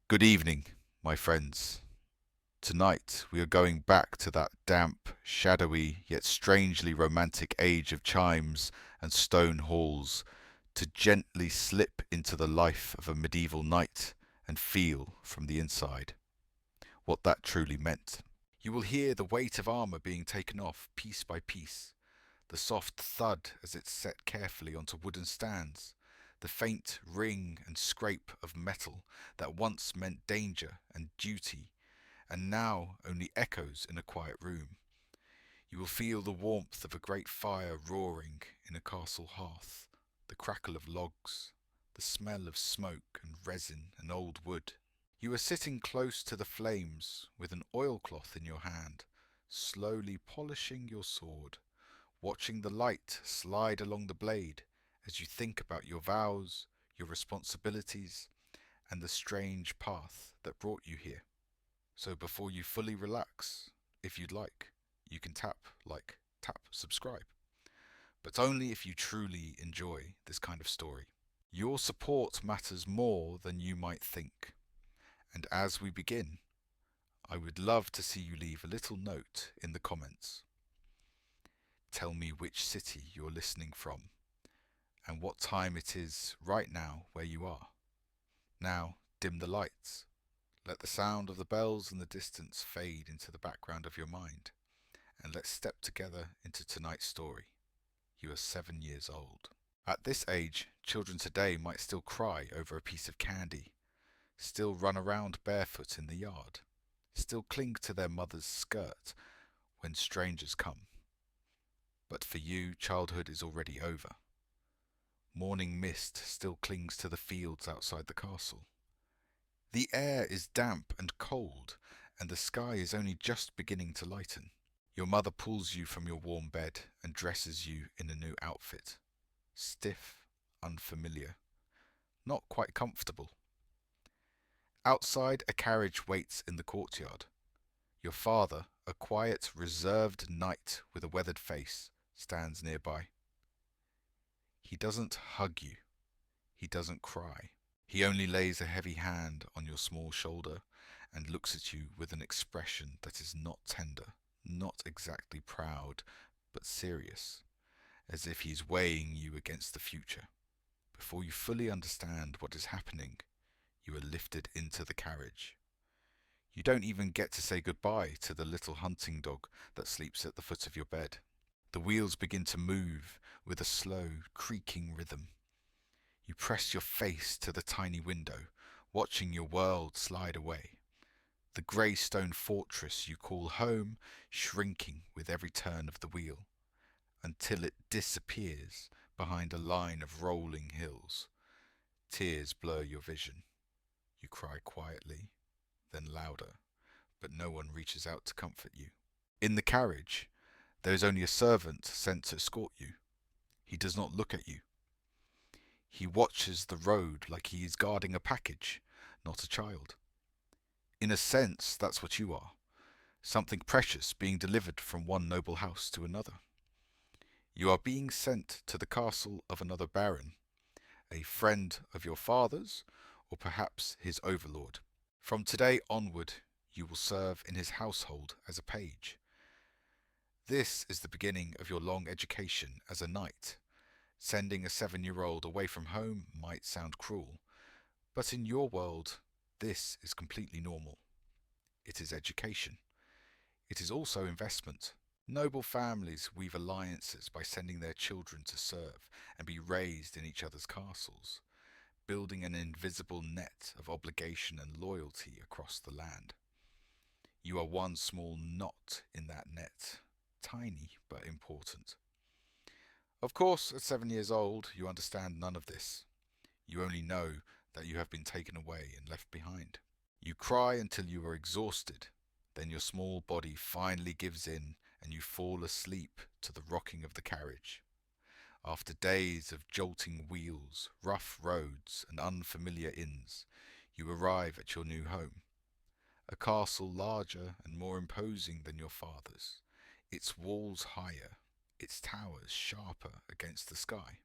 Good evening, my friends. Tonight we are going back to that damp, shadowy, yet strangely romantic age of chimes and stone halls to gently slip into the life of a medieval knight and feel from the inside what that truly meant. You will hear the weight of armour being taken off piece by piece, the soft thud as it's set carefully onto wooden stands, the faint ring and scrape of metal that once meant danger and duty and now only echoes in a quiet room. You will feel the warmth of a great fire roaring in a castle hearth, the crackle of logs, the smell of smoke and resin and old wood. You are sitting close to the flames with an oilcloth in your hand, slowly polishing your sword, watching the light slide along the blade as you think about your vows, your responsibilities, and the strange path that brought you here. So before you fully relax, if you'd like, you can tap subscribe. But only if you truly enjoy this kind of story. Your support matters more than you might think. And as we begin, I would love to see you leave a little note in the comments. Tell me which city you're listening from and what time it is right now where you are. Now, dim the lights. Let the sound of the bells in the distance fade into the background of your mind, and let's step together into tonight's story. You are 7 years old. At this age, children today might still cry over a piece of candy, still run around barefoot in the yard, still cling to their mother's skirt when strangers come. But for you, childhood is already over. Morning mist still clings to the fields outside the castle. The air is damp and cold, and the sky is only just beginning to lighten. Your mother pulls you from your warm bed and dresses you in a new outfit. Stiff, unfamiliar, not quite comfortable. Outside, a carriage waits in the courtyard. Your father, a quiet, reserved knight with a weathered face, stands nearby. He doesn't hug you. He doesn't cry. He only lays a heavy hand on your small shoulder and looks at you with an expression that is not tender, not exactly proud, but serious, as if he's weighing you against the future. Before you fully understand what is happening, you are lifted into the carriage. You don't even get to say goodbye to the little hunting dog that sleeps at the foot of your bed. The wheels begin to move with a slow, creaking rhythm. You press your face to the tiny window, watching your world slide away. The grey stone fortress you call home shrinking with every turn of the wheel, until it disappears behind a line of rolling hills. Tears blur your vision. You cry quietly, then louder, but no one reaches out to comfort you. In the carriage, there is only a servant sent to escort you. He does not look at you. He watches the road like he is guarding a package, not a child. In a sense, that's what you are. Something precious being delivered from one noble house to another. You are being sent to the castle of another baron, a friend of your father's, or perhaps his overlord. From today onward, you will serve in his household as a page. This is the beginning of your long education as a knight. Sending a 7-year-old away from home might sound cruel, but in your world, this is completely normal. It is education. It is also investment. Noble families weave alliances by sending their children to serve and be raised in each other's castles, building an invisible net of obligation and loyalty across the land. You are one small knot in that net, tiny but important. Of course, at 7 years old, you understand none of this. You only know that you have been taken away and left behind. You cry until you are exhausted, then your small body finally gives in and you fall asleep to the rocking of the carriage. After days of jolting wheels, rough roads, and unfamiliar inns, you arrive at your new home. A castle larger and more imposing than your father's, its walls higher, its towers sharper against the sky.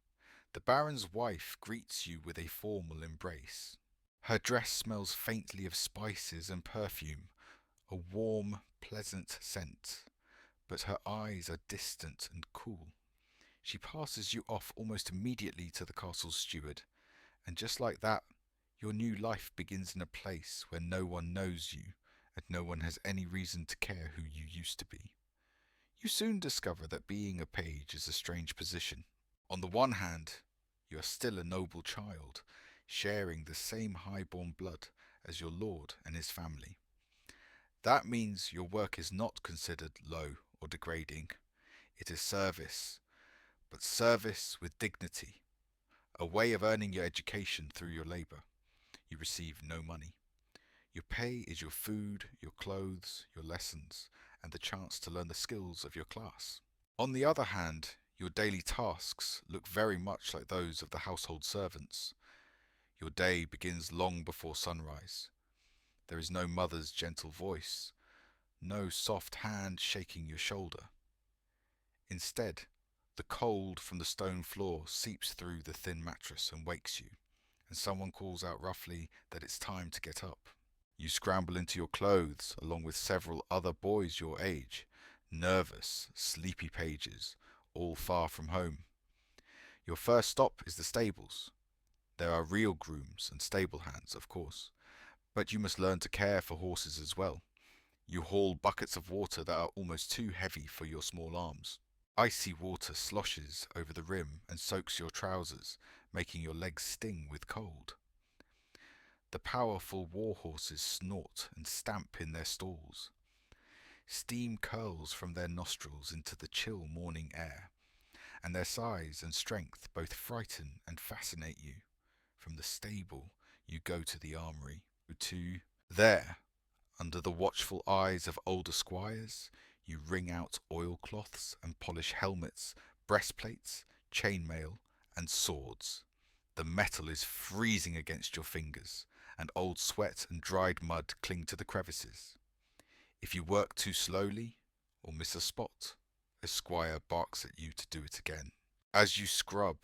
The Baron's wife greets you with a formal embrace. Her dress smells faintly of spices and perfume, a warm, pleasant scent, but her eyes are distant and cool. She passes you off almost immediately to the castle's steward, and just like that, your new life begins in a place where no one knows you, and no one has any reason to care who you used to be. You soon discover that being a page is a strange position. On the one hand, you are still a noble child, sharing the same high-born blood as your lord and his family. That means your work is not considered low or degrading. It is service, but service with dignity, a way of earning your education through your labour. You receive no money. Your pay is your food, your clothes, your lessons, and the chance to learn the skills of your class. On the other hand, your daily tasks look very much like those of the household servants. Your day begins long before sunrise. There is no mother's gentle voice, no soft hand shaking your shoulder. Instead, the cold from the stone floor seeps through the thin mattress and wakes you, and someone calls out roughly that it's time to get up. You scramble into your clothes along with several other boys your age, nervous, sleepy pages, all far from home. Your first stop is the stables. There are real grooms and stable hands, of course, but you must learn to care for horses as well. You haul buckets of water that are almost too heavy for your small arms. Icy water sloshes over the rim and soaks your trousers, making your legs sting with cold. The powerful war horses snort and stamp in their stalls. Steam curls from their nostrils into the chill morning air, and their size and strength both frighten and fascinate you. From the stable, you go to the armory. There, under the watchful eyes of older squires, you wring out oilcloths and polish helmets, breastplates, chainmail, and swords. The metal is freezing against your fingers, and old sweat and dried mud cling to the crevices. If you work too slowly or miss a spot, a squire barks at you to do it again. As you scrub,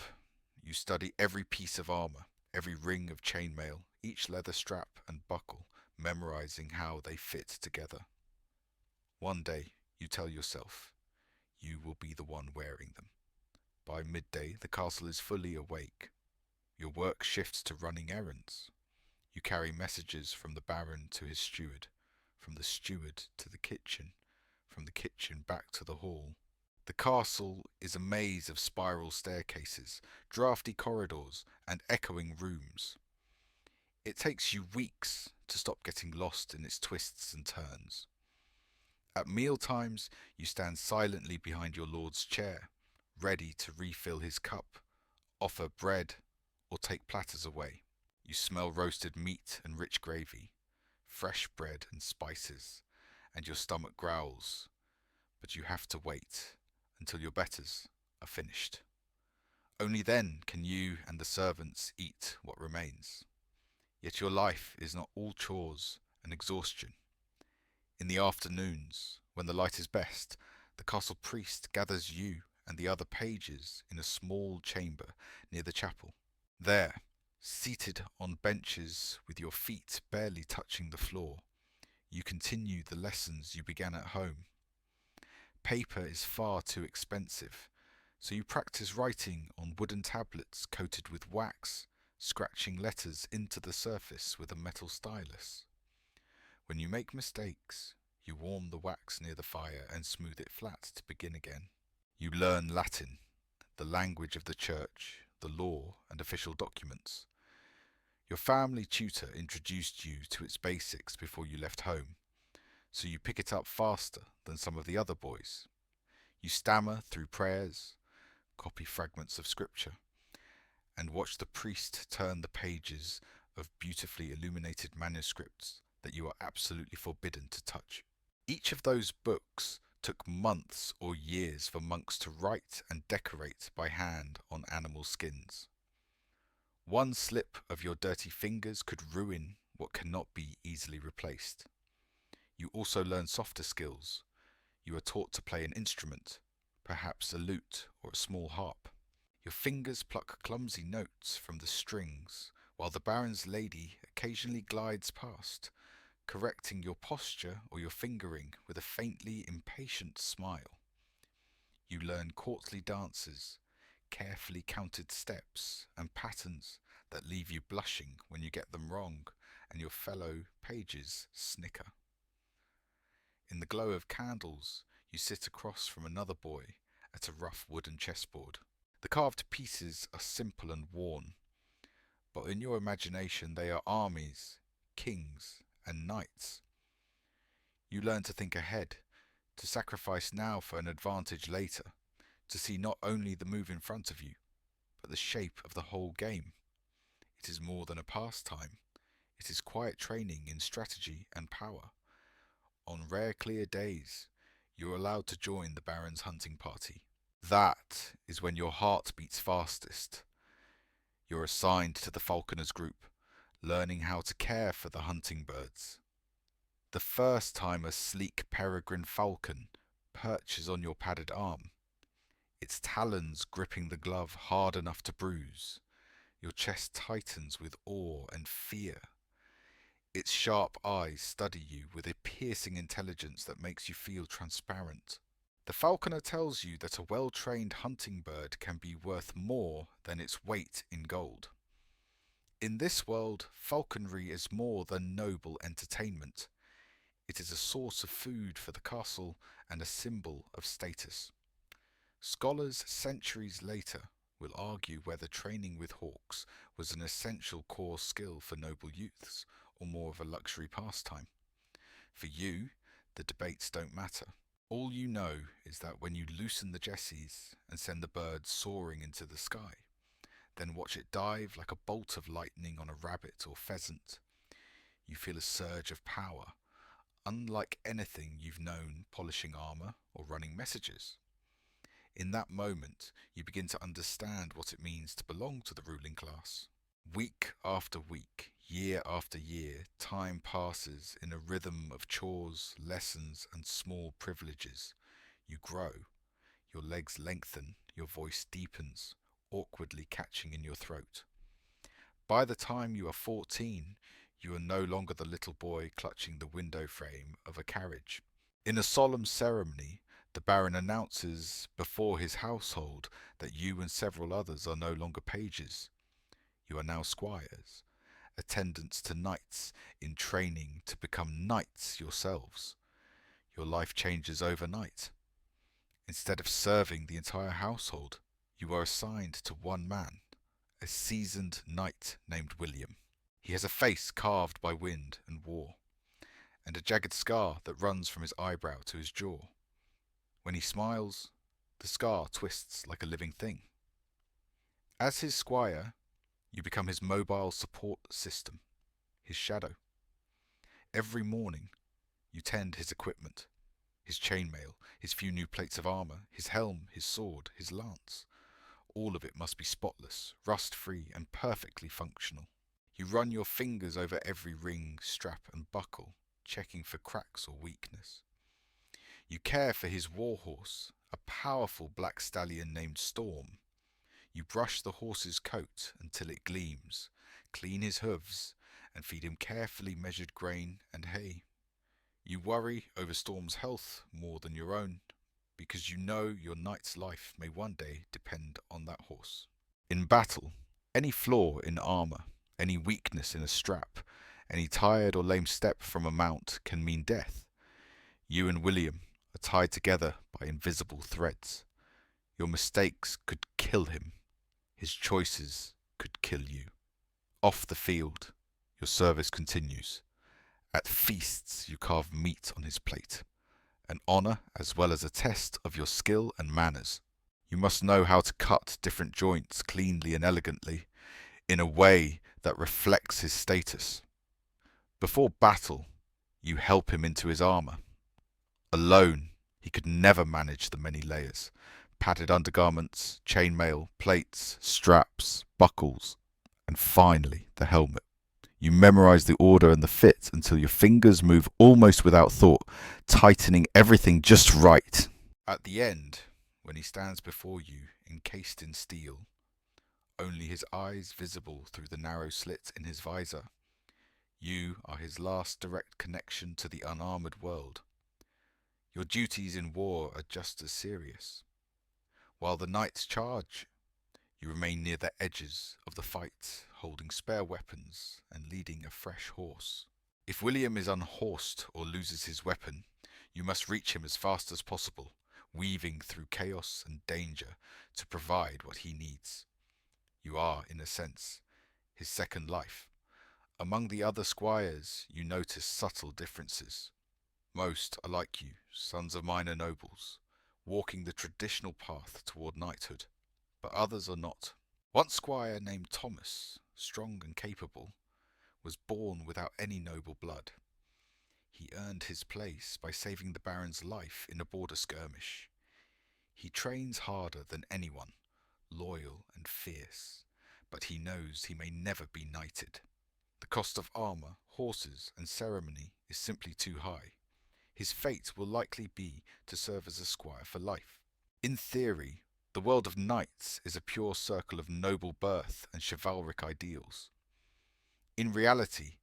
you study every piece of armor, every ring of chainmail, each leather strap and buckle, memorizing how they fit together. One day, you tell yourself, you will be the one wearing them. By midday, the castle is fully awake. Your work shifts to running errands. You carry messages from the baron to his steward, from the steward to the kitchen, from the kitchen back to the hall. The castle is a maze of spiral staircases, drafty corridors, and echoing rooms. It takes you weeks to stop getting lost in its twists and turns. At meal times, you stand silently behind your lord's chair, ready to refill his cup, offer bread, or take platters away. You smell roasted meat and rich gravy, fresh bread and spices, and your stomach growls, but you have to wait until your betters are finished. Only then can you and the servants eat what remains. Yet your life is not all chores and exhaustion. In the afternoons, when the light is best, the castle priest gathers you and the other pages in a small chamber near the chapel. There, seated on benches with your feet barely touching the floor, you continue the lessons you began at home. Paper is far too expensive, so you practice writing on wooden tablets coated with wax, scratching letters into the surface with a metal stylus. When you make mistakes, you warm the wax near the fire and smooth it flat to begin again. You learn Latin, the language of the church, the law, and official documents. Your family tutor introduced you to its basics before you left home, so you pick it up faster than some of the other boys. You stammer through prayers, copy fragments of scripture, and watch the priest turn the pages of beautifully illuminated manuscripts that you are absolutely forbidden to touch. Each of those books took months or years for monks to write and decorate by hand on animal skins. One slip of your dirty fingers could ruin what cannot be easily replaced. You also learn softer skills. You are taught to play an instrument, perhaps a lute or a small harp. Your fingers pluck clumsy notes from the strings, while the baron's lady occasionally glides past, correcting your posture or your fingering with a faintly impatient smile. You learn courtly dances, carefully counted steps, and patterns that leave you blushing when you get them wrong, and your fellow pages snicker. In the glow of candles, you sit across from another boy at a rough wooden chessboard. The carved pieces are simple and worn, but in your imagination they are armies, kings, and knights. You learn to think ahead, to sacrifice now for an advantage later, to see not only the move in front of you, but the shape of the whole game. It is more than a pastime. It is quiet training in strategy and power. On rare clear days, you're allowed to join the Baron's hunting party. That is when your heart beats fastest. You're assigned to the falconers group, learning how to care for the hunting birds. The first time a sleek peregrine falcon perches on your padded arm, its talons gripping the glove hard enough to bruise, your chest tightens with awe and fear. Its sharp eyes study you with a piercing intelligence that makes you feel transparent. The falconer tells you that a well-trained hunting bird can be worth more than its weight in gold. In this world, falconry is more than noble entertainment. It is a source of food for the castle and a symbol of status. Scholars centuries later will argue whether training with hawks was an essential core skill for noble youths or more of a luxury pastime. For you, the debates don't matter. All you know is that when you loosen the jesses and send the bird soaring into the sky, then watch it dive like a bolt of lightning on a rabbit or pheasant, you feel a surge of power, unlike anything you've known polishing armor or running messages. In that moment, you begin to understand what it means to belong to the ruling class. Week after week, year after year, time passes in a rhythm of chores, lessons, and small privileges. You grow. Your legs lengthen, your voice deepens, awkwardly catching in your throat. By the time you are 14, you are no longer the little boy clutching the window frame of a carriage. In a solemn ceremony, the Baron announces before his household that you and several others are no longer pages. You are now squires, attendants to knights in training to become knights yourselves. Your life changes overnight. Instead of serving the entire household, you are assigned to one man, a seasoned knight named William. He has a face carved by wind and war, and a jagged scar that runs from his eyebrow to his jaw. When he smiles, the scar twists like a living thing. As his squire, you become his mobile support system, his shadow. Every morning, you tend his equipment, his chainmail, his few new plates of armor, his helm, his sword, his lance. All of it must be spotless, rust-free, and perfectly functional. You run your fingers over every ring, strap, and buckle, checking for cracks or weakness. You care for his warhorse, a powerful black stallion named Storm. You brush the horse's coat until it gleams, clean his hooves, and feed him carefully measured grain and hay. You worry over Storm's health more than your own, because you know your knight's life may one day depend on that horse. In battle, any flaw in armor, any weakness in a strap, any tired or lame step from a mount can mean death. You and William are tied together by invisible threads. Your mistakes could kill him. His choices could kill you. Off the field, your service continues. At feasts, you carve meat on his plate, an honor as well as a test of your skill and manners. You must know how to cut different joints cleanly and elegantly, in a way that reflects his status. Before battle, you help him into his armor. Alone, he could never manage the many layers. Padded undergarments, chainmail, plates, straps, buckles, and finally the helmet. You memorize the order and the fit until your fingers move almost without thought, tightening everything just right. At the end, when he stands before you, encased in steel, only his eyes visible through the narrow slit in his visor, You are his last direct connection to the unarmoured world. Your duties in war are just as serious. While the knights charge, you remain near the edges of the fight, holding spare weapons and leading a fresh horse. If William is unhorsed or loses his weapon, you must reach him as fast as possible, weaving through chaos and danger to provide what he needs. You are, in a sense, his second life. Among the other squires, you notice subtle differences. Most are like you, sons of minor nobles, walking the traditional path toward knighthood, but others are not. One squire named Thomas, strong and capable, was born without any noble blood. He earned his place by saving the Baron's life in a border skirmish. He trains harder than anyone, loyal and fierce, but he knows he may never be knighted. The cost of armour, horses, and ceremony is simply too high. His fate will likely be to serve as a squire for life. In theory, the world of knights is a pure circle of noble birth and chivalric ideals. In reality,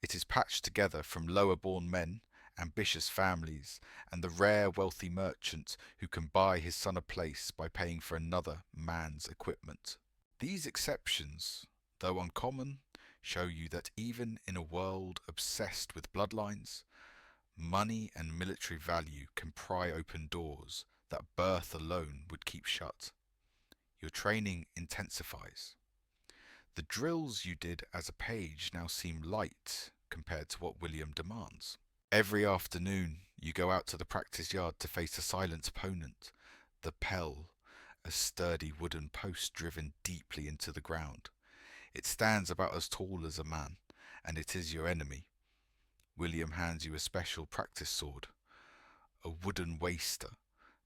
it is patched together from lower-born men, ambitious families, and the rare wealthy merchant who can buy his son a place by paying for another man's equipment. These exceptions, though uncommon, show you that even in a world obsessed with bloodlines, money and military value can pry open doors that birth alone would keep shut. Your training intensifies. The drills you did as a page now seem light compared to what William demands. Every afternoon you go out to the practice yard to face a silent opponent, the pell, a sturdy wooden post driven deeply into the ground. It stands about as tall as a man, and it is your enemy. William hands you a special practice sword, a wooden waster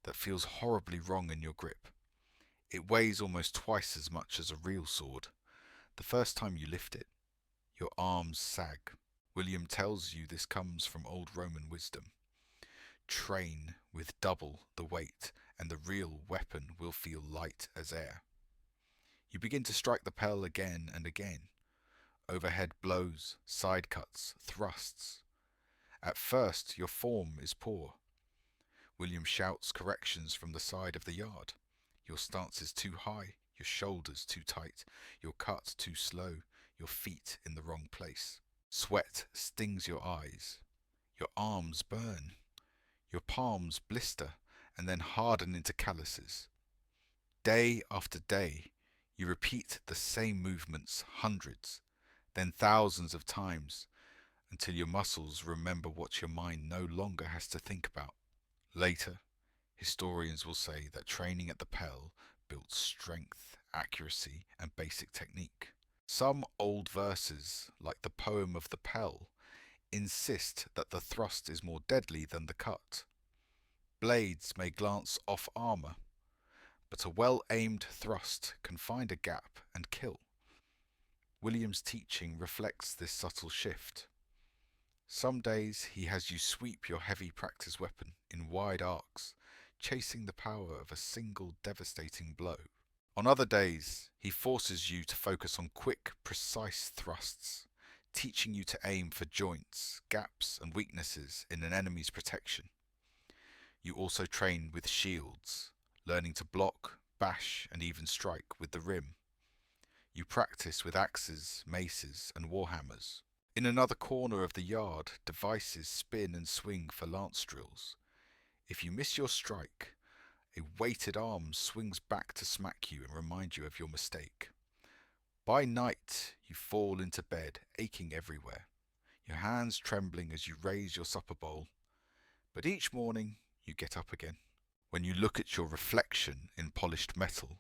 that feels horribly wrong in your grip. It weighs almost twice as much as a real sword. The first time you lift it, your arms sag. William tells you this comes from old Roman wisdom. Train with double the weight, and the real weapon will feel light as air. You begin to strike the pell again and again. Overhead blows, side cuts, thrusts. At first your form is poor. William shouts corrections from the side of the yard. Your stance is too high, your shoulders too tight, your cut too slow, your feet in the wrong place. Sweat stings your eyes. Your arms burn. Your palms blister and then harden into calluses. Day after day, you repeat the same movements hundreds, then thousands of times, until your muscles remember what your mind no longer has to think about. Later, historians will say that training at the Pell built strength, accuracy, and basic technique. Some old verses, like the poem of the Pell, insist that the thrust is more deadly than the cut. Blades may glance off armour, but a well-aimed thrust can find a gap and kill. William's teaching reflects this subtle shift. Some days he has you sweep your heavy practice weapon in wide arcs, chasing the power of a single devastating blow. On other days, he forces you to focus on quick, precise thrusts, teaching you to aim for joints, gaps, and weaknesses in an enemy's protection. You also train with shields, learning to block, bash, and even strike with the rim. You practice with axes, maces, and warhammers. In another corner of the yard, devices spin and swing for lance drills. If you miss your strike, a weighted arm swings back to smack you and remind you of your mistake. By night, you fall into bed, aching everywhere, your hands trembling as you raise your supper bowl. But each morning, you get up again. When you look at your reflection in polished metal,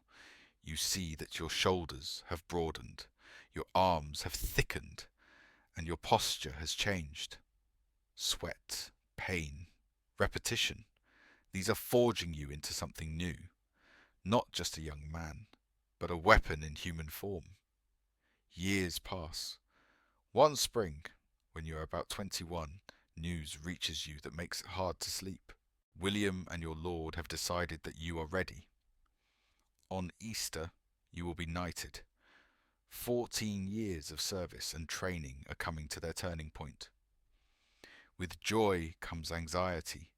you see that your shoulders have broadened, your arms have thickened, and your posture has changed. Sweat, pain, repetition, these are forging you into something new. Not just a young man, but a weapon in human form. Years pass. One spring, when you are about 21, news reaches you that makes it hard to sleep. William and your lord have decided that you are ready. On Easter, you will be knighted. 14 years of service and training are coming to their turning point. With joy comes anxiety.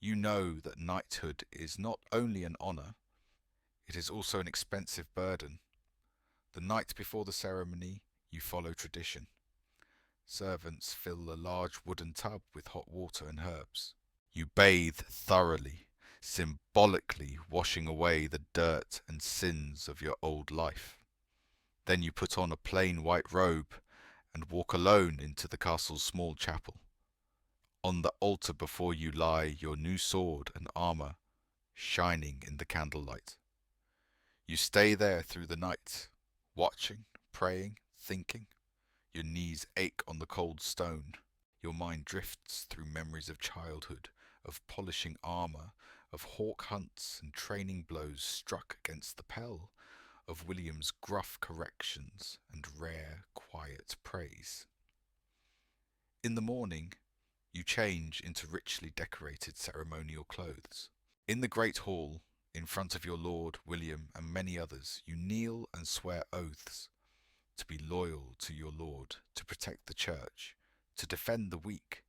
You know that knighthood is not only an honour, it is also an expensive burden. The night before the ceremony, you follow tradition. Servants fill a large wooden tub with hot water and herbs. You bathe thoroughly, symbolically washing away the dirt and sins of your old life. Then you put on a plain white robe and walk alone into the castle's small chapel. On the altar before you lie your new sword and armour, shining in the candlelight. You stay there through the night, watching, praying, thinking. Your knees ache on the cold stone. Your mind drifts through memories of childhood, of polishing armour, of hawk hunts and training blows struck against the pell, of William's gruff corrections and rare, quiet praise. In the morning, you change into richly decorated ceremonial clothes. In the great hall, in front of your lord, William, and many others, you kneel and swear oaths to be loyal to your lord, to protect the church, to defend the weak.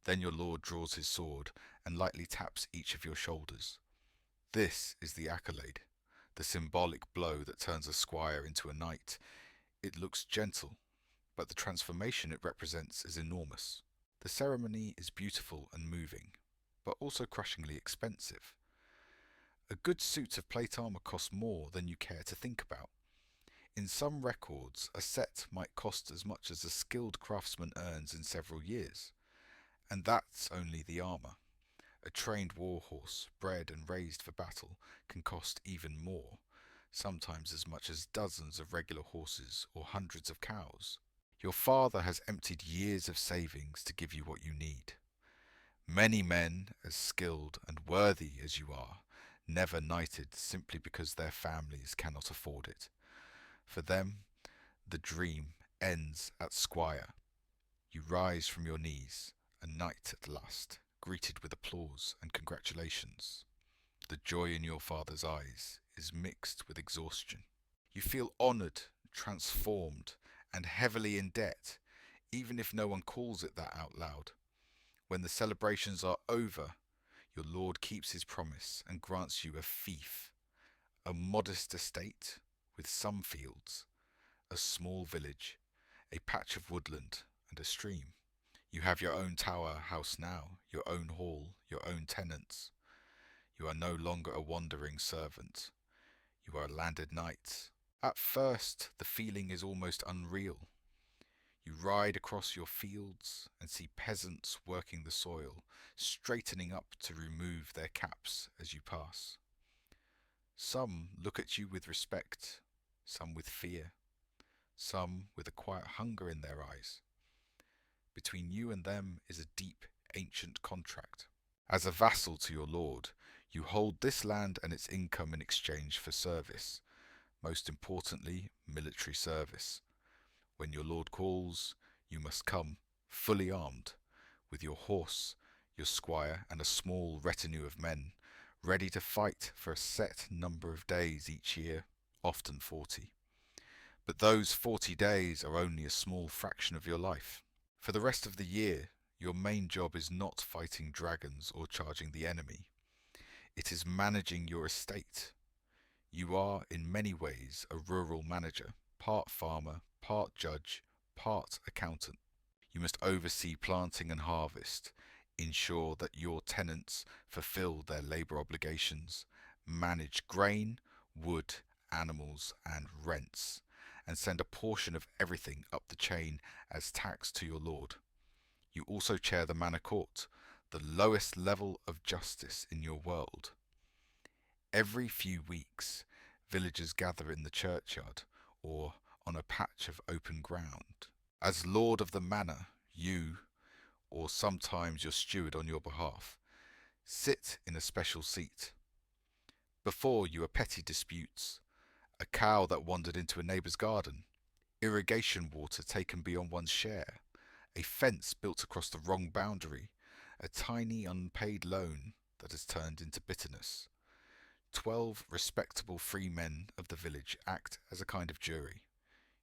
Then your lord draws his sword and lightly taps each of your shoulders. This is the accolade, the symbolic blow that turns a squire into a knight. It looks gentle, but the transformation it represents is enormous. The ceremony is beautiful and moving, but also crushingly expensive. A good suit of plate armour costs more than you care to think about. In some records, a set might cost as much as a skilled craftsman earns in several years. And that's only the armour. A trained war horse, bred and raised for battle, can cost even more, sometimes as much as dozens of regular horses or hundreds of cows. Your father has emptied years of savings to give you what you need. Many men, as skilled and worthy as you are, never knighted simply because their families cannot afford it. For them, the dream ends at squire. You rise from your knees, a knight at last, greeted with applause and congratulations. The joy in your father's eyes is mixed with exhaustion. You feel honoured, transformed, and heavily in debt, even if no one calls it that out loud. When the celebrations are over, your lord keeps his promise and grants you a fief, a modest estate with some fields, a small village, a patch of woodland, and a stream. You have your own tower house now, your own hall, your own tenants. You are no longer a wandering servant. You are a landed knight. At first, the feeling is almost unreal. You ride across your fields and see peasants working the soil, straightening up to remove their caps as you pass. Some look at you with respect, some with fear, some with a quiet hunger in their eyes. Between you and them is a deep, ancient contract. As a vassal to your lord, you hold this land and its income in exchange for service, most importantly, military service. When your lord calls, you must come, fully armed, with your horse, your squire, and a small retinue of men, ready to fight for a set number of days each year, often 40. But those 40 days are only a small fraction of your life. For the rest of the year, your main job is not fighting dragons or charging the enemy. It is managing your estate. You are, in many ways, a rural manager, part farmer, part judge, part accountant. You must oversee planting and harvest, ensure that your tenants fulfill their labour obligations, manage grain, wood, animals, and rents, and send a portion of everything up the chain as tax to your lord. You also chair the manor court, the lowest level of justice in your world. Every few weeks, villagers gather in the churchyard or on a patch of open ground. As lord of the manor, you, or sometimes your steward on your behalf, sit in a special seat. Before you are petty disputes, a cow that wandered into a neighbour's garden, irrigation water taken beyond one's share, a fence built across the wrong boundary, a tiny unpaid loan that has turned into bitterness. 12 respectable free men of the village act as a kind of jury.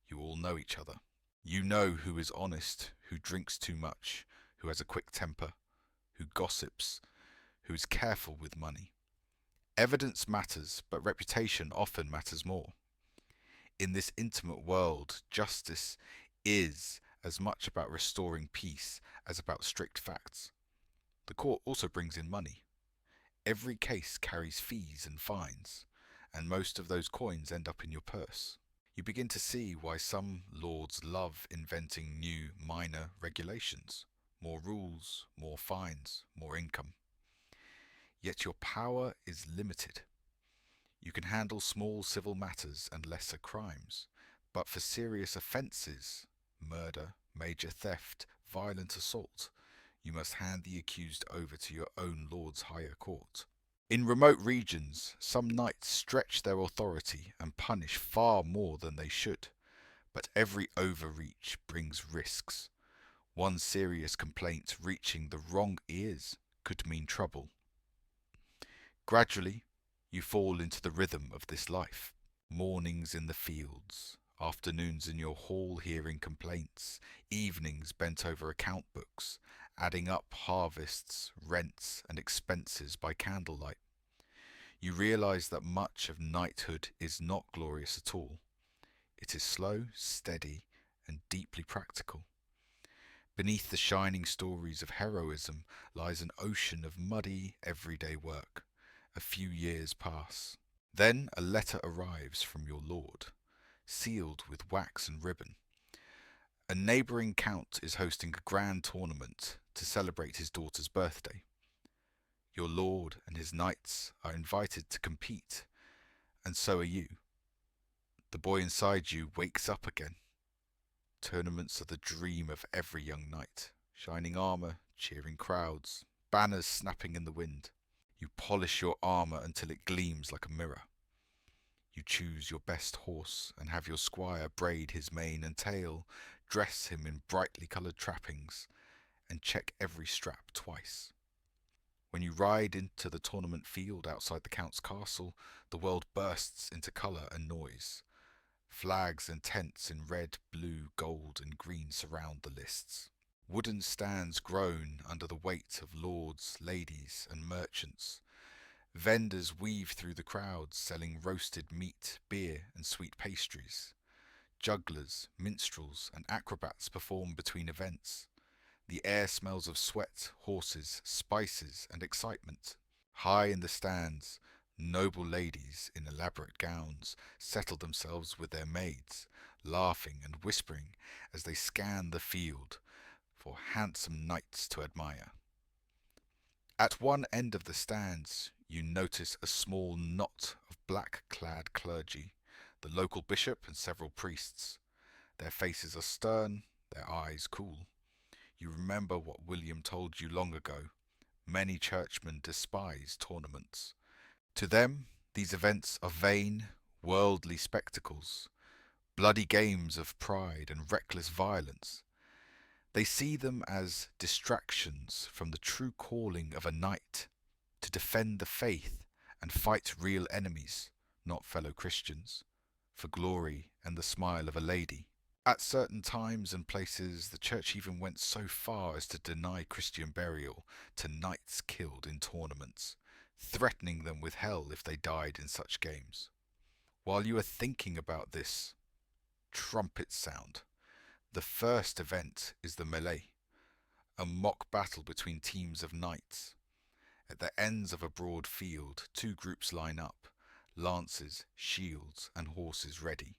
You all know each other. You know who is honest, who drinks too much, who has a quick temper, who gossips, who is careful with money. Evidence matters, but reputation often matters more. In this intimate world, justice is as much about restoring peace as about strict facts. The court also brings in money. Every case carries fees and fines, and most of those coins end up in your purse. You begin to see why some lords love inventing new minor regulations. More rules, more fines, more income. Yet your power is limited. You can handle small civil matters and lesser crimes, but for serious offences, murder, major theft, violent assault, you must hand the accused over to your own lord's higher court. In remote regions, some knights stretch their authority and punish far more than they should, but every overreach brings risks. One serious complaint reaching the wrong ears could mean trouble. Gradually, you fall into the rhythm of this life. Mornings in the fields, afternoons in your hall hearing complaints, evenings bent over account books, adding up harvests, rents, and expenses by candlelight. You realize that much of knighthood is not glorious at all. It is slow, steady, and deeply practical. Beneath the shining stories of heroism lies an ocean of muddy, everyday work. A few years pass. Then a letter arrives from your lord, sealed with wax and ribbon. A neighbouring count is hosting a grand tournament to celebrate his daughter's birthday. Your lord and his knights are invited to compete, and so are you. The boy inside you wakes up again. Tournaments are the dream of every young knight. Shining armour, cheering crowds, banners snapping in the wind. You polish your armour until it gleams like a mirror. You choose your best horse and have your squire braid his mane and tail, dress him in brightly coloured trappings, and check every strap twice. When you ride into the tournament field outside the Count's castle, the world bursts into colour and noise. Flags and tents in red, blue, gold and green surround the lists. Wooden stands groan under the weight of lords, ladies and merchants. Vendors weave through the crowds selling roasted meat, beer and sweet pastries. Jugglers, minstrels and acrobats perform between events. The air smells of sweat, horses, spices and excitement. High in the stands, noble ladies in elaborate gowns settle themselves with their maids, laughing and whispering as they scan the field for handsome knights to admire. At one end of the stands, you notice a small knot of black-clad clergy, the local bishop and several priests. Their faces are stern, their eyes cool. You remember what William told you long ago. Many churchmen despise tournaments. To them, these events are vain, worldly spectacles, bloody games of pride and reckless violence. They see them as distractions from the true calling of a knight, to defend the faith and fight real enemies, not fellow Christians, for glory and the smile of a lady. At certain times and places, the church even went so far as to deny Christian burial to knights killed in tournaments, threatening them with hell if they died in such games. While you are thinking about this, trumpets sound. The first event is the melee, a mock battle between teams of knights. At the ends of a broad field, two groups line up, lances, shields, and horses ready.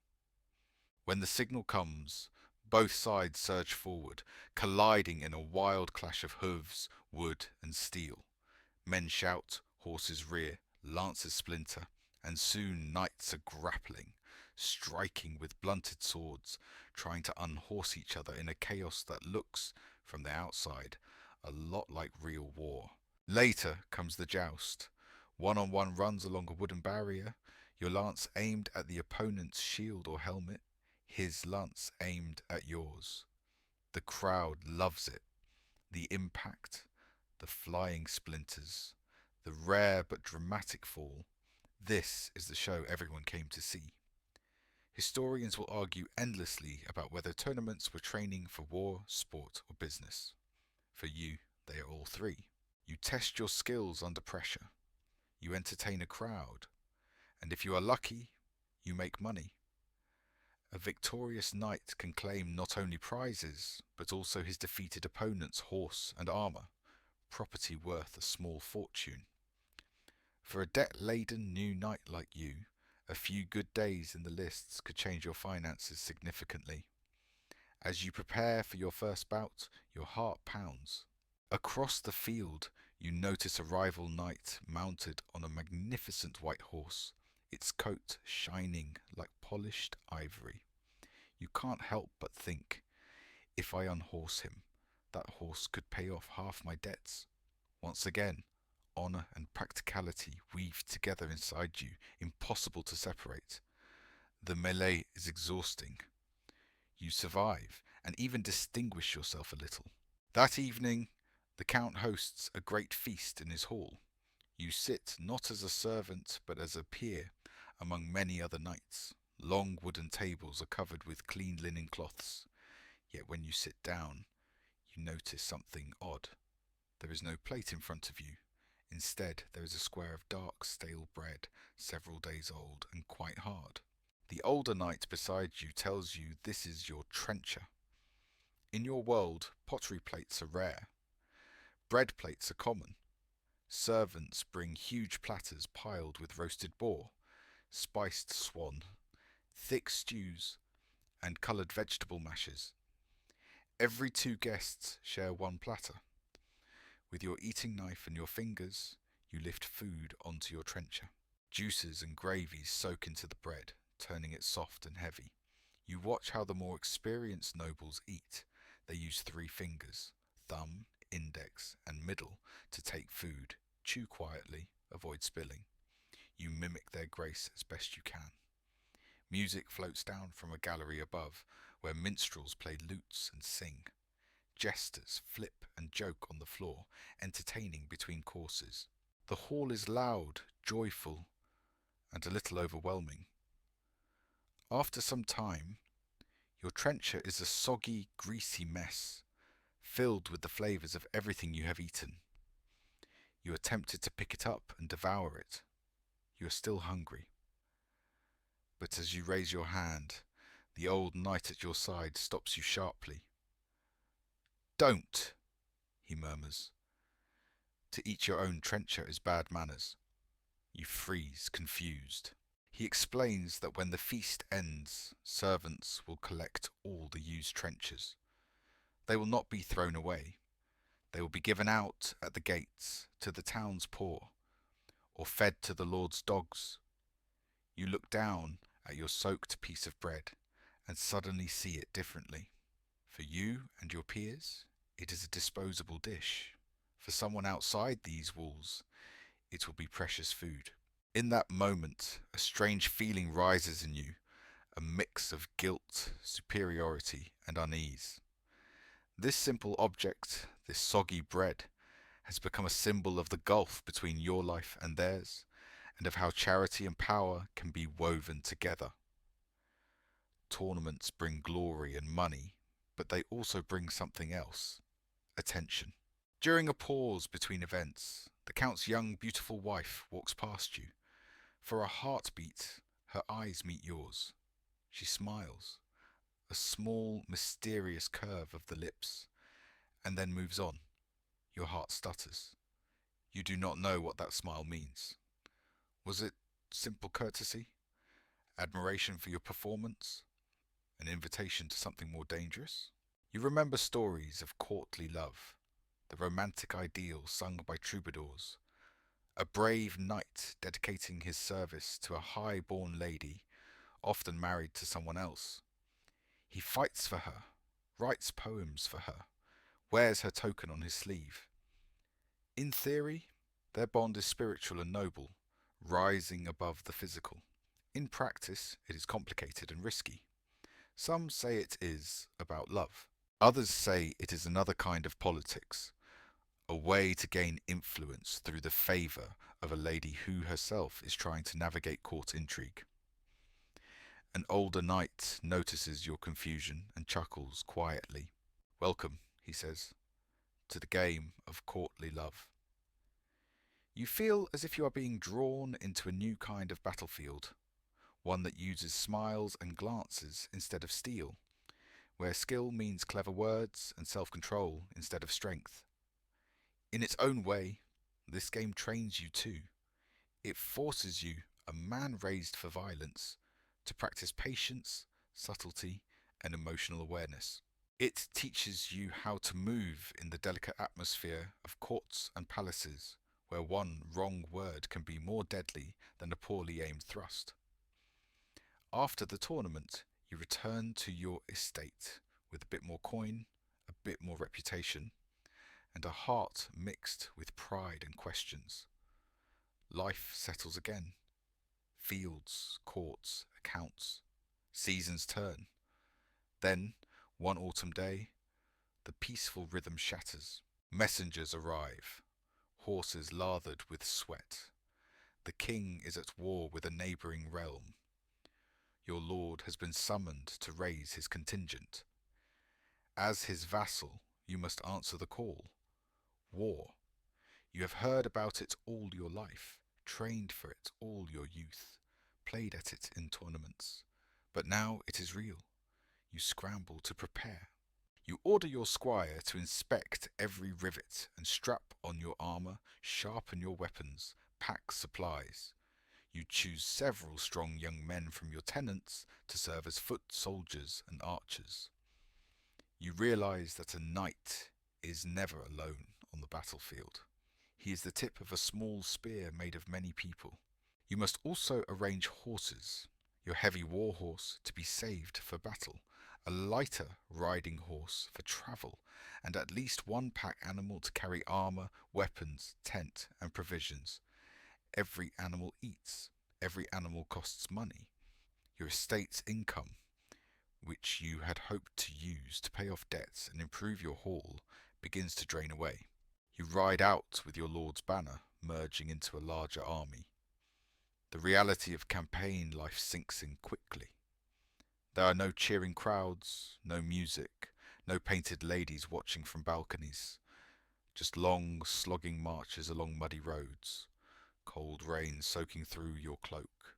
When the signal comes, both sides surge forward, colliding in a wild clash of hooves, wood, and steel. Men shout, horses rear, lances splinter, and soon knights are grappling, striking with blunted swords, trying to unhorse each other in a chaos that looks, from the outside, a lot like real war. Later comes the joust. One-on-one runs along a wooden barrier, your lance aimed at the opponent's shield or helmet, his lance aimed at yours. The crowd loves it. The impact, the flying splinters, the rare but dramatic fall, This is the show everyone came to see. Historians will argue endlessly about whether tournaments were training for war, sport, or business. For you, they are all three. You test your skills under pressure. You entertain a crowd. And if you are lucky, you make money. A victorious knight can claim not only prizes, but also his defeated opponent's horse and armour, property worth a small fortune. For a debt-laden new knight like you, a few good days in the lists could change your finances significantly. As you prepare for your first bout, your heart pounds. Across the field, you notice a rival knight mounted on a magnificent white horse, its coat shining like polished ivory. You can't help but think, if I unhorse him, that horse could pay off half my debts. Once again, honour and practicality weave together inside you, impossible to separate. The melee is exhausting. You survive, and even distinguish yourself a little. That evening, the Count hosts a great feast in his hall. You sit not as a servant, but as a peer, among many other knights. Long wooden tables are covered with clean linen cloths. Yet when you sit down, you notice something odd. There is no plate in front of you. Instead, there is a square of dark, stale bread, several days old and quite hard. The older knight beside you tells you this is your trencher. In your world, pottery plates are rare. Bread plates are common. Servants bring huge platters piled with roasted boar, spiced swan, thick stews, and coloured vegetable mashes. Every 2 guests share one platter. With your eating knife and your fingers, you lift food onto your trencher. Juices and gravies soak into the bread, turning it soft and heavy. You watch how the more experienced nobles eat. They use 3 fingers, thumb, index, and middle, to take food, chew quietly, avoid spilling. You mimic their grace as best you can. Music floats down from a gallery above, where minstrels play lutes and sing. Jesters flip and joke on the floor, entertaining between courses. The hall is loud, joyful, and a little overwhelming. After some time, your trencher is a soggy, greasy mess, filled with the flavours of everything you have eaten. You are tempted to pick it up and devour it. You are still hungry. But as you raise your hand, the old knight at your side stops you sharply. "Don't," he murmurs. "To eat your own trencher is bad manners." You freeze, confused. He explains that when the feast ends, servants will collect all the used trenchers. They will not be thrown away. They will be given out at the gates to the town's poor, or fed to the Lord's dogs. You look down at your soaked piece of bread and suddenly see it differently. For you and your peers, it is a disposable dish. For someone outside these walls, it will be precious food. In that moment, a strange feeling rises in you, a mix of guilt, superiority, and unease. This simple object, this soggy bread, has become a symbol of the gulf between your life and theirs, and of how charity and power can be woven together. Tournaments bring glory and money, but they also bring something else: attention. During a pause between events, the Count's young, beautiful wife walks past you. For a heartbeat, her eyes meet yours. She smiles, a small, mysterious curve of the lips, and then moves on. Your heart stutters. You do not know what that smile means. Was it simple courtesy? Admiration for your performance? An invitation to something more dangerous? You remember stories of courtly love, the romantic ideal sung by troubadours, a brave knight dedicating his service to a high-born lady, often married to someone else. He fights for her, writes poems for her, wears her token on his sleeve. In theory, their bond is spiritual and noble, rising above the physical. In practice, it is complicated and risky. Some say it is about love. Others say it is another kind of politics, a way to gain influence through the favour of a lady who herself is trying to navigate court intrigue. An older knight notices your confusion and chuckles quietly. "Welcome," he says, "to the game of courtly love." You feel as if you are being drawn into a new kind of battlefield, one that uses smiles and glances instead of steel, where skill means clever words and self-control instead of strength. In its own way, this game trains you too. It forces you, a man raised for violence, to practice patience, subtlety, and emotional awareness. It teaches you how to move in the delicate atmosphere of courts and palaces, where one wrong word can be more deadly than a poorly aimed thrust. After the tournament, you return to your estate with a bit more coin, a bit more reputation, and a heart mixed with pride and questions. Life settles again. Fields, courts, accounts. Seasons turn. Then, one autumn day, the peaceful rhythm shatters. Messengers arrive, horses lathered with sweat. The king is at war with a neighbouring realm. Your lord has been summoned to raise his contingent. As his vassal, you must answer the call. War. You have heard about it all your life, trained for it all your youth, played at it in tournaments. But now it is real. You scramble to prepare. You order your squire to inspect every rivet and strap on your armour, sharpen your weapons, pack supplies. You choose several strong young men from your tenants to serve as foot soldiers and archers. You realize that a knight is never alone on the battlefield. He is the tip of a small spear made of many people. You must also arrange horses, your heavy war horse to be saved for battle, a lighter riding horse for travel, and at least one pack animal to carry armour, weapons, tent, and provisions. Every animal eats. Every animal costs money. Your estate's income, which you had hoped to use to pay off debts and improve your haul, begins to drain away. You ride out with your lord's banner, merging into a larger army. The reality of campaign life sinks in quickly. There are no cheering crowds, no music, no painted ladies watching from balconies. Just long, slogging marches along muddy roads, cold rain soaking through your cloak,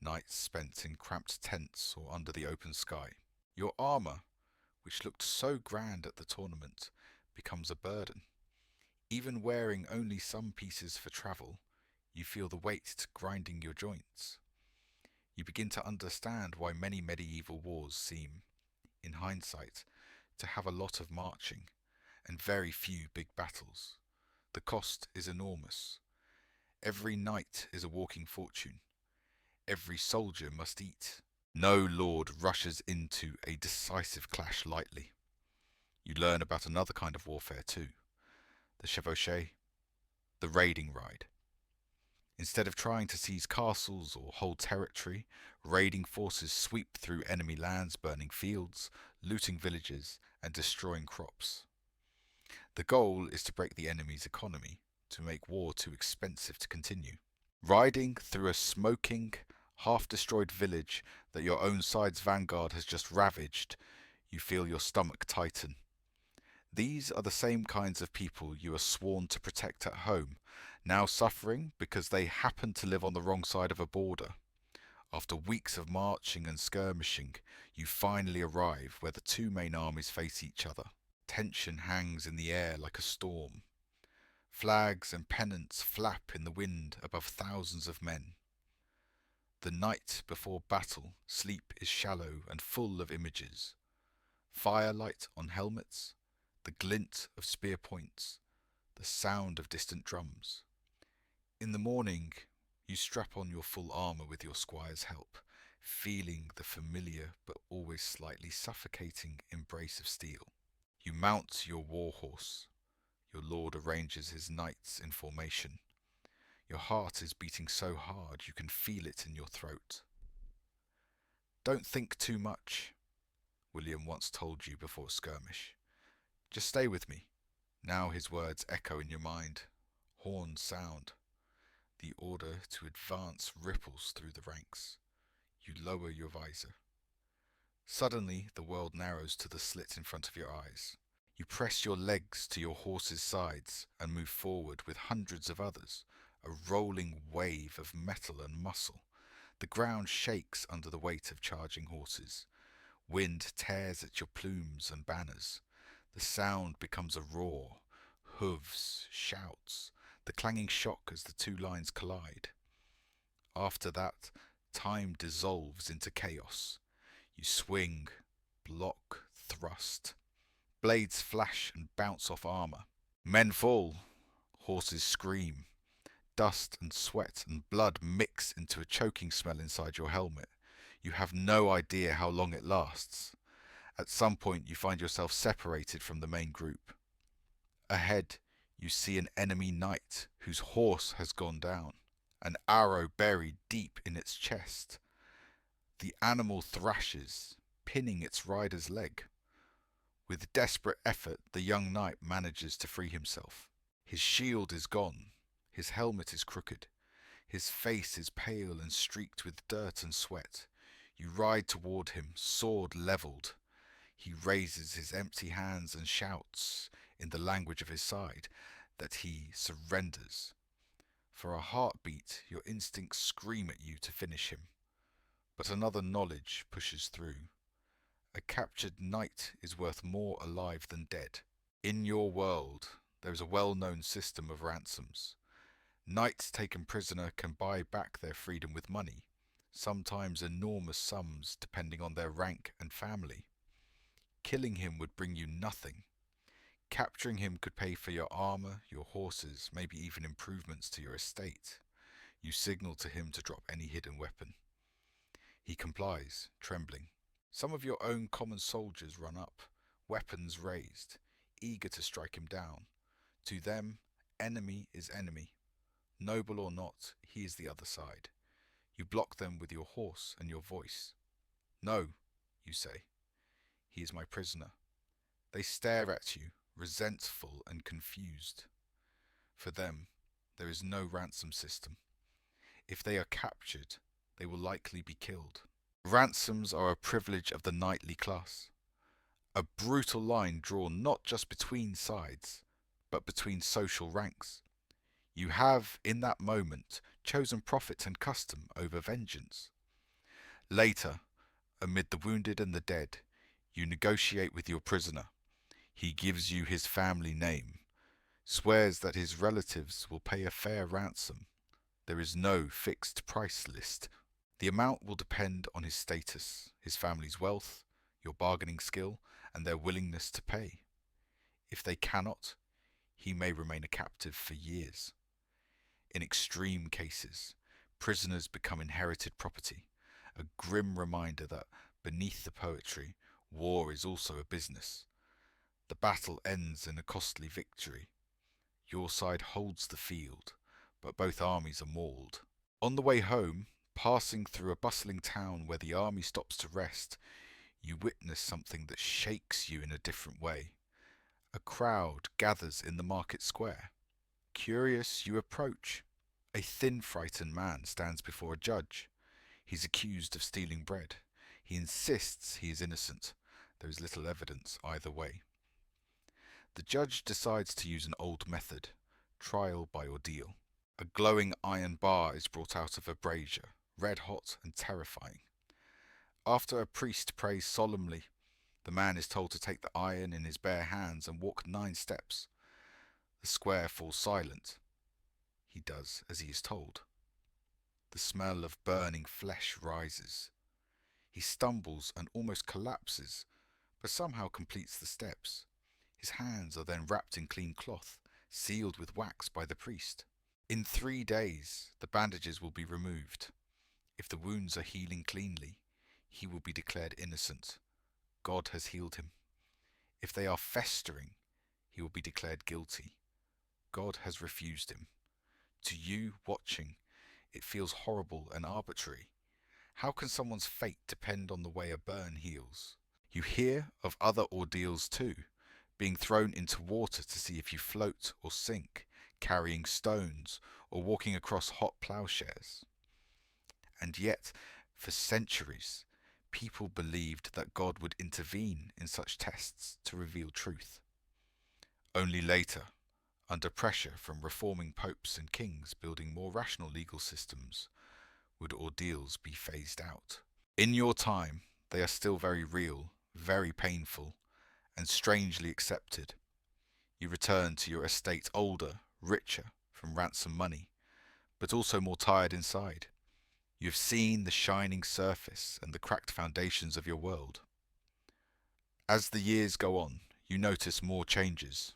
nights spent in cramped tents or under the open sky. Your armour, which looked so grand at the tournament, becomes a burden. Even wearing only some pieces for travel, you feel the weight grinding your joints. You begin to understand why many medieval wars seem, in hindsight, to have a lot of marching and very few big battles. The cost is enormous. Every knight is a walking fortune. Every soldier must eat. No lord rushes into a decisive clash lightly. You learn about another kind of warfare too, the chevauchée, the raiding ride. Instead of trying to seize castles or hold territory, raiding forces sweep through enemy lands, burning fields, looting villages, and destroying crops. The goal is to break the enemy's economy, to make war too expensive to continue. Riding through a smoking, half-destroyed village that your own side's vanguard has just ravaged, you feel your stomach tighten. These are the same kinds of people you are sworn to protect at home, now suffering because they happen to live on the wrong side of a border. After weeks of marching and skirmishing, you finally arrive where the two main armies face each other. Tension hangs in the air like a storm. Flags and pennants flap in the wind above thousands of men. The night before battle, sleep is shallow and full of images. Firelight on helmets, the glint of spear points, the sound of distant drums. In the morning, you strap on your full armour with your squire's help, feeling the familiar but always slightly suffocating embrace of steel. You mount your war horse. Your lord arranges his knights in formation. Your heart is beating so hard you can feel it in your throat. "Don't think too much," William once told you before a skirmish. "Just stay with me." Now his words echo in your mind. Horns sound. The order to advance ripples through the ranks. You lower your visor. Suddenly, the world narrows to the slit in front of your eyes. You press your legs to your horse's sides and move forward with hundreds of others, a rolling wave of metal and muscle. The ground shakes under the weight of charging horses. Wind tears at your plumes and banners. The sound becomes a roar, hooves, shouts, the clanging shock as the two lines collide. After that, time dissolves into chaos. You swing, block, thrust. Blades flash and bounce off armor. Men fall. Horses scream. Dust and sweat and blood mix into a choking smell inside your helmet. You have no idea how long it lasts. At some point you find yourself separated from the main group. Ahead, you see an enemy knight whose horse has gone down, an arrow buried deep in its chest. The animal thrashes, pinning its rider's leg. With desperate effort, the young knight manages to free himself. His shield is gone. His helmet is crooked. His face is pale and streaked with dirt and sweat. You ride toward him, sword levelled. He raises his empty hands and shouts, in the language of his side, that he surrenders. For a heartbeat, your instincts scream at you to finish him. But another knowledge pushes through. A captured knight is worth more alive than dead. In your world, there is a well-known system of ransoms. Knights taken prisoner can buy back their freedom with money, sometimes enormous sums depending on their rank and family. Killing him would bring you nothing. Capturing him could pay for your armor, your horses, maybe even improvements to your estate. You signal to him to drop any hidden weapon. He complies, trembling. Some of your own common soldiers run up, weapons raised, eager to strike him down. To them, enemy is enemy. Noble or not, he is the other side. You block them with your horse and your voice. No, you say. He is my prisoner. They stare at you, resentful and confused. For them, there is no ransom system. If they are captured, they will likely be killed. Ransoms are a privilege of the knightly class. A brutal line drawn not just between sides, but between social ranks. You have, in that moment, chosen profit and custom over vengeance. Later, amid the wounded and the dead, you negotiate with your prisoner. He gives you his family name, swears that his relatives will pay a fair ransom. There is no fixed price list. The amount will depend on his status, his family's wealth, your bargaining skill, and their willingness to pay. If they cannot, he may remain a captive for years. In extreme cases, prisoners become inherited property, a grim reminder that beneath the poetry, war is also a business. The battle ends in a costly victory. Your side holds the field, but both armies are mauled. On the way home, passing through a bustling town where the army stops to rest, you witness something that shakes you in a different way. A crowd gathers in the market square. Curious, you approach. A thin, frightened man stands before a judge. He's accused of stealing bread. He insists he is innocent. There is little evidence either way. The judge decides to use an old method, trial by ordeal. A glowing iron bar is brought out of a brazier, red hot and terrifying. After a priest prays solemnly, the man is told to take the iron in his bare hands and walk 9 steps. The square falls silent. He does as he is told. The smell of burning flesh rises. He stumbles and almost collapses, but somehow completes the steps. His hands are then wrapped in clean cloth, sealed with wax by the priest. In 3 days, the bandages will be removed. If the wounds are healing cleanly, he will be declared innocent. God has healed him. If they are festering, he will be declared guilty. God has refused him. To you, watching, it feels horrible and arbitrary. How can someone's fate depend on the way a burn heals? You hear of other ordeals too, being thrown into water to see if you float or sink, carrying stones, or walking across hot ploughshares. And yet, for centuries, people believed that God would intervene in such tests to reveal truth. Only later, under pressure from reforming popes and kings building more rational legal systems, would ordeals be phased out. In your time, they are still very real, very painful, and strangely accepted. You return to your estate older, richer, from ransom money, but also more tired inside. You have seen the shining surface and the cracked foundations of your world. As the years go on, you notice more changes.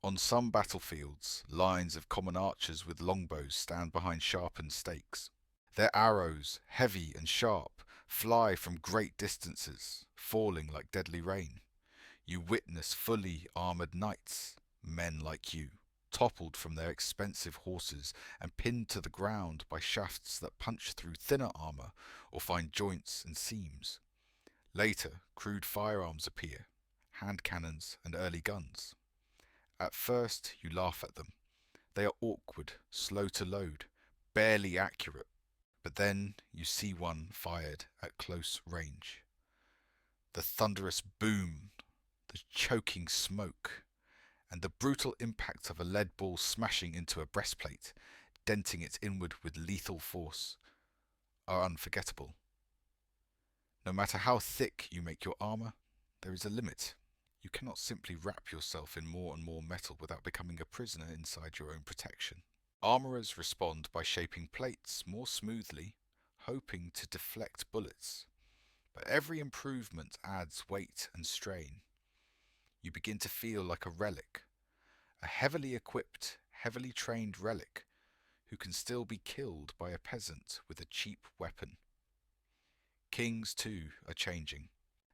On some battlefields, lines of common archers with longbows stand behind sharpened stakes. Their arrows, heavy and sharp, fly from great distances, falling like deadly rain. You witness fully armoured knights, men like you, toppled from their expensive horses and pinned to the ground by shafts that punch through thinner armour or find joints and seams. Later, crude firearms appear, hand cannons and early guns. At first, you laugh at them. They are awkward, slow to load, barely accurate. But then you see one fired at close range. The thunderous boom, the choking smoke, and the brutal impact of a lead ball smashing into a breastplate, denting it inward with lethal force, are unforgettable. No matter how thick you make your armour, there is a limit. You cannot simply wrap yourself in more and more metal without becoming a prisoner inside your own protection. Armourers respond by shaping plates more smoothly, hoping to deflect bullets. But every improvement adds weight and strain. You begin to feel like a relic, a heavily equipped, heavily trained relic who can still be killed by a peasant with a cheap weapon. Kings, too, are changing.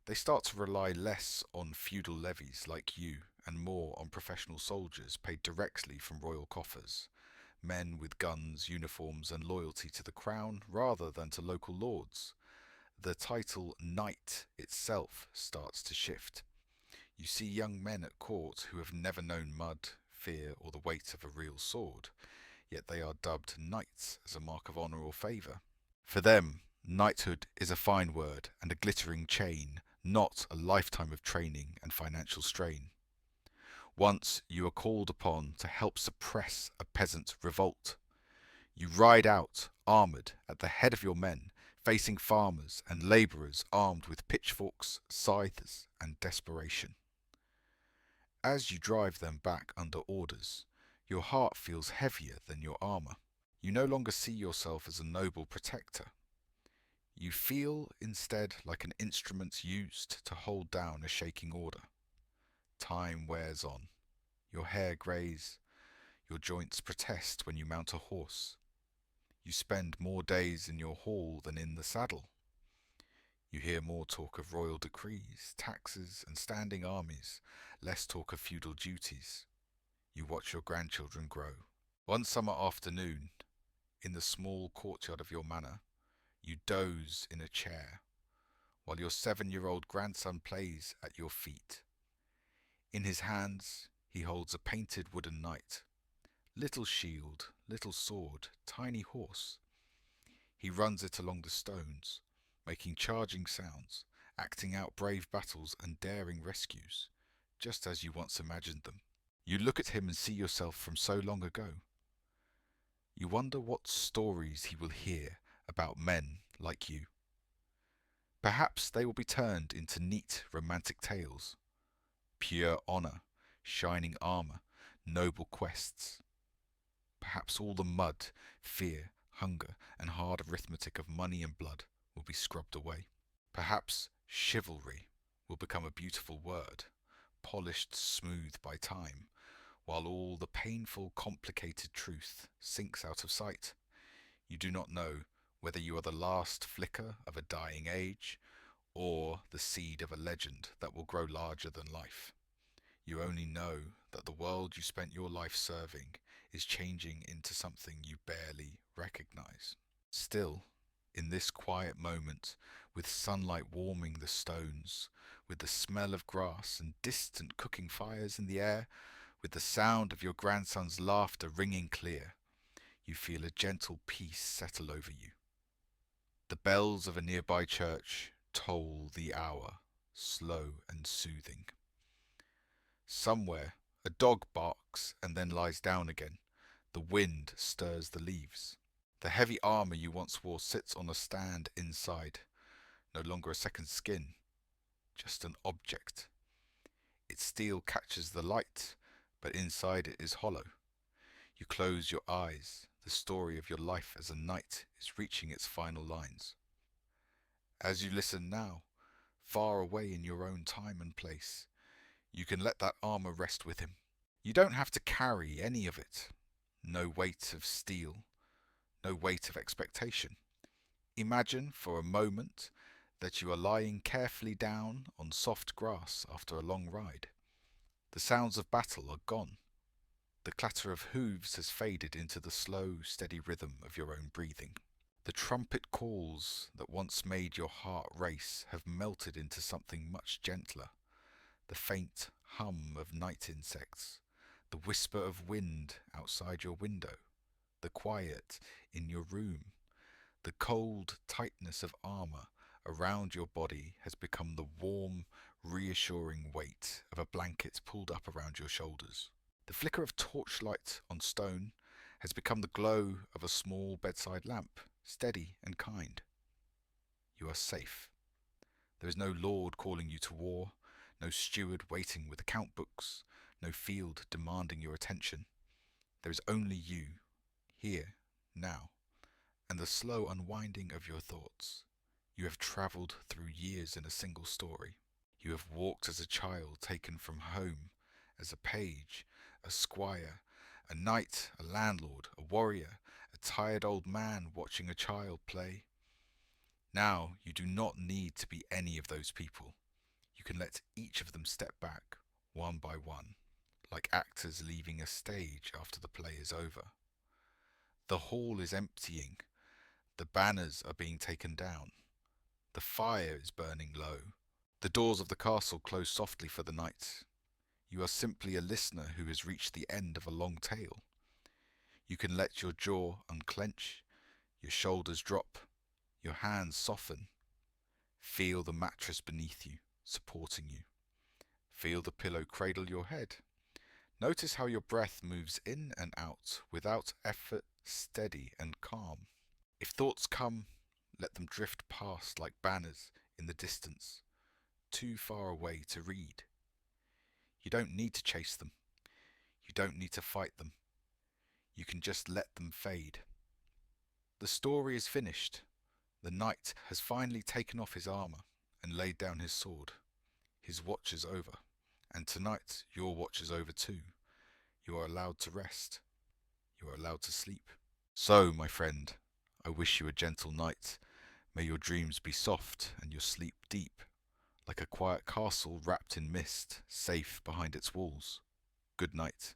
They start to rely less on feudal levies like you and more on professional soldiers paid directly from royal coffers, men with guns, uniforms and loyalty to the crown rather than to local lords. The title knight itself starts to shift. You see young men at court who have never known mud, fear or the weight of a real sword, yet they are dubbed knights as a mark of honour or favour. For them, knighthood is a fine word and a glittering chain, not a lifetime of training and financial strain. Once you are called upon to help suppress a peasant revolt. You ride out, armoured, at the head of your men, facing farmers and labourers armed with pitchforks, scythes and desperation. As you drive them back under orders, your heart feels heavier than your armour. You no longer see yourself as a noble protector. You feel instead like an instrument used to hold down a shaking order. Time wears on. Your hair greys. Your joints protest when you mount a horse. You spend more days in your hall than in the saddle. You hear more talk of royal decrees, taxes and standing armies, less talk of feudal duties. You watch your grandchildren grow. One summer afternoon, in the small courtyard of your manor, you doze in a chair, while your 7-year-old grandson plays at your feet. In his hands, he holds a painted wooden knight. Little shield, little sword, tiny horse. He runs it along the stones, making charging sounds, acting out brave battles and daring rescues, just as you once imagined them. You look at him and see yourself from so long ago. You wonder what stories he will hear about men like you. Perhaps they will be turned into neat romantic tales. Pure honour, shining armour, noble quests. Perhaps all the mud, fear, hunger and hard arithmetic of money and blood will be scrubbed away. Perhaps chivalry will become a beautiful word, polished smooth by time, while all the painful, complicated truth sinks out of sight. You do not know whether you are the last flicker of a dying age, or the seed of a legend that will grow larger than life. You only know that the world you spent your life serving is changing into something you barely recognize. Still, in this quiet moment, with sunlight warming the stones, with the smell of grass and distant cooking fires in the air, With the sound of your grandson's laughter ringing clear, you feel a gentle peace settle over you. The bells of a nearby church toll the hour, slow and soothing. Somewhere, a dog barks and then lies down again. The wind stirs the leaves. The heavy armour you once wore sits on a stand inside, no longer a second skin, just an object. Its steel catches the light, but inside it is hollow. You close your eyes. The story of your life as a knight is reaching its final lines. As you listen now, far away in your own time and place, you can let that armour rest with him. You don't have to carry any of it. No weight of steel, no weight of expectation. Imagine for a moment that you are lying carefully down on soft grass after a long ride. The sounds of battle are gone. The clatter of hooves has faded into the slow, steady rhythm of your own breathing. The trumpet calls that once made your heart race have melted into something much gentler. The faint hum of night insects, the whisper of wind outside your window, the quiet in your room, the cold tightness of armour around your body has become the warm, reassuring weight of a blanket pulled up around your shoulders. The flicker of torchlight on stone has become the glow of a small bedside lamp, steady and kind. You are safe. There is no lord calling you to war, no steward waiting with account books, no field demanding your attention. There is only you, here, now, and the slow unwinding of your thoughts. You have travelled through years in a single story. You have walked as a child taken from home, as a page, a squire, a knight, a landlord, a warrior, a tired old man watching a child play. Now you do not need to be any of those people. You can let each of them step back, one by one, like actors leaving a stage after the play is over. The hall is emptying. The banners are being taken down. The fire is burning low. The doors of the castle close softly for the night. You are simply a listener who has reached the end of a long tale. You can let your jaw unclench, your shoulders drop, your hands soften. Feel the mattress beneath you, supporting you. Feel the pillow cradle your head. Notice how your breath moves in and out without effort, steady and calm. If thoughts come, let them drift past like banners in the distance, too far away to read. You don't need to chase them. You don't need to fight them. You can just let them fade. The story is finished. The knight has finally taken off his armour and laid down his sword. His watch is over, and tonight your watch is over too. You are allowed to rest. You are allowed to sleep. So, my friend, I wish you a gentle night. May your dreams be soft and your sleep deep, like a quiet castle wrapped in mist, safe behind its walls. Good night.